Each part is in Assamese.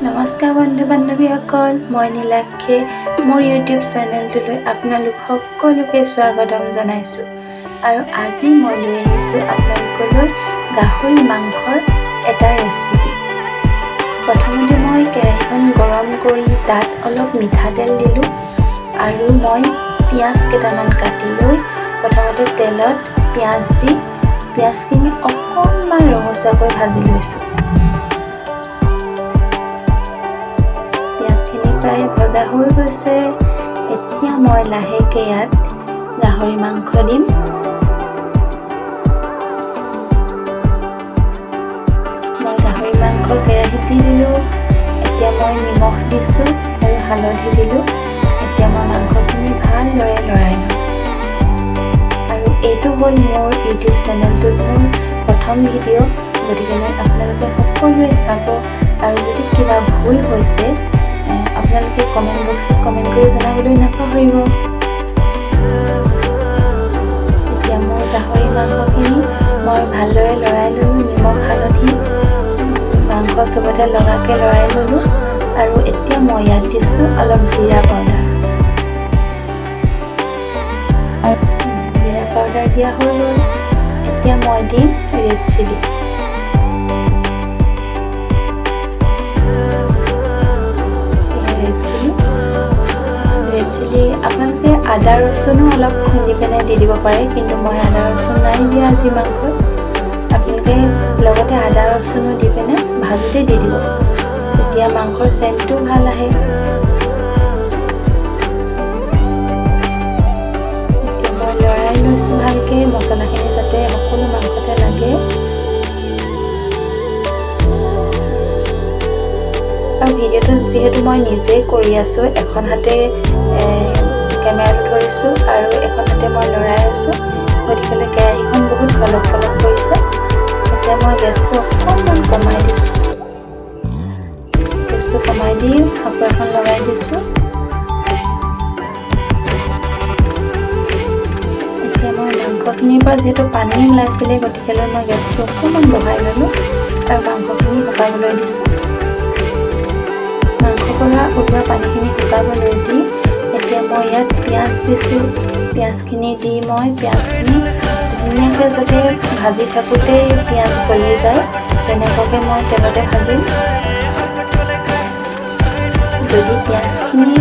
নমস্কাৰ বন্ধু বান্ধৱীসকল, মই নীলাক্ষী মোৰ ইউটিউব চেনেলটোলৈ আপোনালোক সকলোকে স্বাগতম জনাইছোঁ। আৰু আজি মই লৈ আহিছোঁ আপোনালোকলৈ গাহৰি মাংসৰ এটা ৰেচিপি। প্ৰথমতে মই কেৰাহীখন গৰম কৰি তাত অলপ মিঠাতেল দিলোঁ আৰু মই পিঁয়াজ কেইটামান কাটি লৈ প্ৰথমতে তেলত পিঁয়াজ দি পিঁয়াজখিনি অকণমান ৰঙচুৱাকৈ ভাজি লৈছোঁ। প্ৰায় ভজা হৈ গৈছে। এতিয়া মই লাহেকৈ ইয়াত গাহৰি মাংস দিম। মই গাহৰি মাংস কেৰাহীত দি দিলোঁ। এতিয়া মই নিমখ দিছোঁ আৰু হালধি দিলোঁ। এতিয়া মই মাংসখিনি ভালদৰে লৰাই লওঁ। আৰু এইটো হ'ল মোৰ ইউটিউব চেনেলটোত মোৰ প্ৰথম ভিডিঅ', গতিকে আপোনালোকে সকলোৱে চাব। আৰু যদি কিবা ভুল হৈছে আপোনালোকে কমেণ্ট বক্সত কমেণ্ট কৰি জনাবলৈ নাপাহৰিব। এতিয়া মোৰ গাহৰি মাংসখিনি মই ভালদৰে লৰাই ল'লোঁ। নিমখ হালধি মাংস চবতে লগাকৈ লৰাই ল'লোঁ। আৰু এতিয়া মই ইয়াত দিছোঁ অলপ জিৰা পাউডাৰ। আৰু জিৰা পাউডাৰ দিয়া হৈ গ'ল। এতিয়া মই দিম ৰেড চিলি। চিলি আপোনালোকে আদা ৰচুনো অলপ খুন্দি পেলাই দি দিব পাৰে, কিন্তু মই আদা ৰচুন নাই দিয়া আজি মাংসত। আপোনালোকে লগতে আদা ৰচুনো দি পিনে ভাজোতে দি দিব, তেতিয়া মাংসৰ চেণ্টটো ভাল আহে। এতিয়া মই লৰাই লৈছোঁ ভালকৈ, মছলাখিনি যাতে সকলো মাংসতে লাগে। আৰু ভিডিঅ'টো যিহেতু মই নিজেই কৰি আছোঁ, এখন হাতে কেমেৰাটো ধৰিছোঁ আৰু এখন হাতে মই লৰাই আছোঁ, গতিকে কেৰাহীখন বহুত ফলক কৰিছে। এতিয়া মই গেছটো অকণমান কমাই দিছোঁ। গেছটো কমাই দি কাপোৰ এখন লগাই দিছোঁ। এতিয়া মই মাংসখিনিৰ পৰা যিহেতু পানী ওলাইছিলে, গতিকে মই গেছটো অকণমান বঢ়াই ল'লোঁ আৰু মাংসখিনি শুকাবলৈ দিছোঁ। মাংসৰ পৰা ওলোৱা পানীখিনি শুকাবলৈ দি এতিয়া মই ইয়াত পিঁয়াজ দিছোঁ। পিঁয়াজখিনি দি মই পিঁয়াজখিনি ধুনীয়াকৈ যাতে ভাজি থাকোঁতেই পিঁয়াজ গলি যায় তেনেকুৱাকৈ মই তেলতে ভাজিম। যদি পিঁয়াজখিনি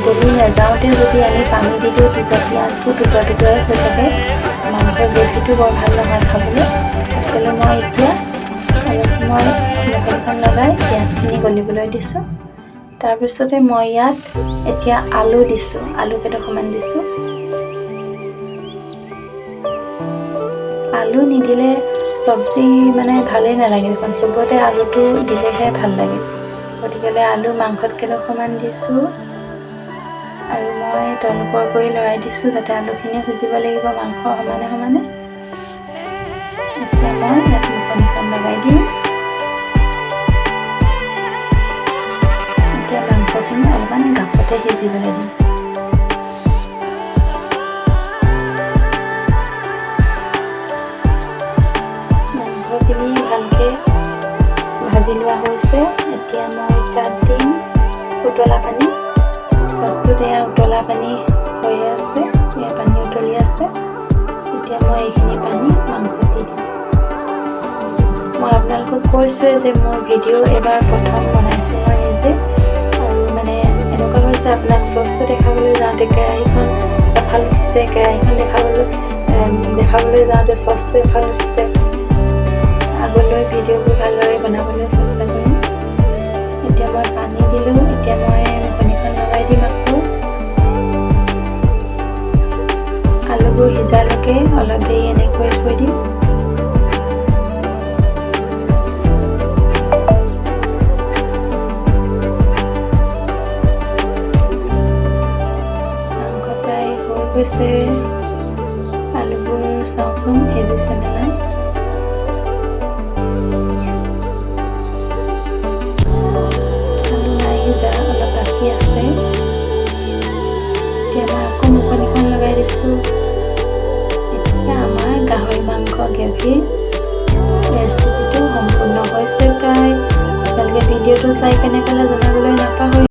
গলি নাযাওঁতে যদি আমি পানী দি দিওঁ, তেতিয়া পিঁয়াজবোৰ টুকুৰা টুকুৰাই হৈ থাকে। মাংসৰ গ্ৰেভিটো বৰ ভাল নহয় খাবলৈ। গতিকে মই এতিয়া মুখখন লগাই পিঁয়াজখিনি গলিবলৈ দিছোঁ। তাৰপিছতে মই ইয়াত এতিয়া আলু দিছোঁ। আলু কেইটকামান দিছোঁ। আলু নিদিলে চব্জি ভালেই নালাগে দেখোন, চবতে আলুটো দিলেহে ভাল লাগে। গতিকে আলু মাংসত কেইটকামান দিছোঁ আৰু মই তলপৰ কৰি লৰাই দিছোঁ যাতে আলুখিনি সিজিব লাগিব মাংস সমানে সমানে। এতিয়া মই ইয়াত মুখখন লগাই দিম। এতিয়া মাংসখিনি অলপমান গাপতে সিজিবলৈ দিম। মাংসখিনি ভালকৈ ভাজি লোৱা হৈছে। এতিয়া মই তাত দিম উতলা পানী। চচটোত এয়া উতলা পানী হৈ আছে, এয়া পানী উতলি আছে। এতিয়া মই এইখিনি পানী মাংসত দি দিম। মই আপোনালোকক কৈছোঁৱে যে মোৰ ভিডিঅ' এবাৰ প্ৰথম বনাইছোঁ মই নিজে। আৰু এনেকুৱা হৈছে, আপোনাক চচটো দেখাবলৈ যাওঁতে কেৰাহীখন এফাল উঠিছে, কেৰাহীখন দেখাবলৈ যাওঁতে চচটো এফাল উঠিছে। আগলৈ ভিডিঅ'বোৰ ভালদৰে বনাবলৈ চেষ্টা কৰিম। এতিয়া মই পানী দিলোঁ। এতিয়া মই কণীখন লগাই দিম আকৌ। আলুবোৰ সিজালৈকে অলপ দেৰি এনেকৈ থৈ দিম। মাংস প্ৰায় হৈ গৈছে। আলুবোৰ চাওঁচোন সিজিছে নে নাই। অলপ বাকী আছে। এতিয়া মই আকৌ মুখনিখন লগাই দিছোঁ। এতিয়া আমাৰ গাহৰি মাংস গ্ৰেভিৰ ৰেচিপিটো সম্পূৰ্ণ হৈছে প্ৰায়। আপোনালোকে ভিডিঅ'টো চাই কেনে পেলাই জনাবলৈ নাপাহৰিব।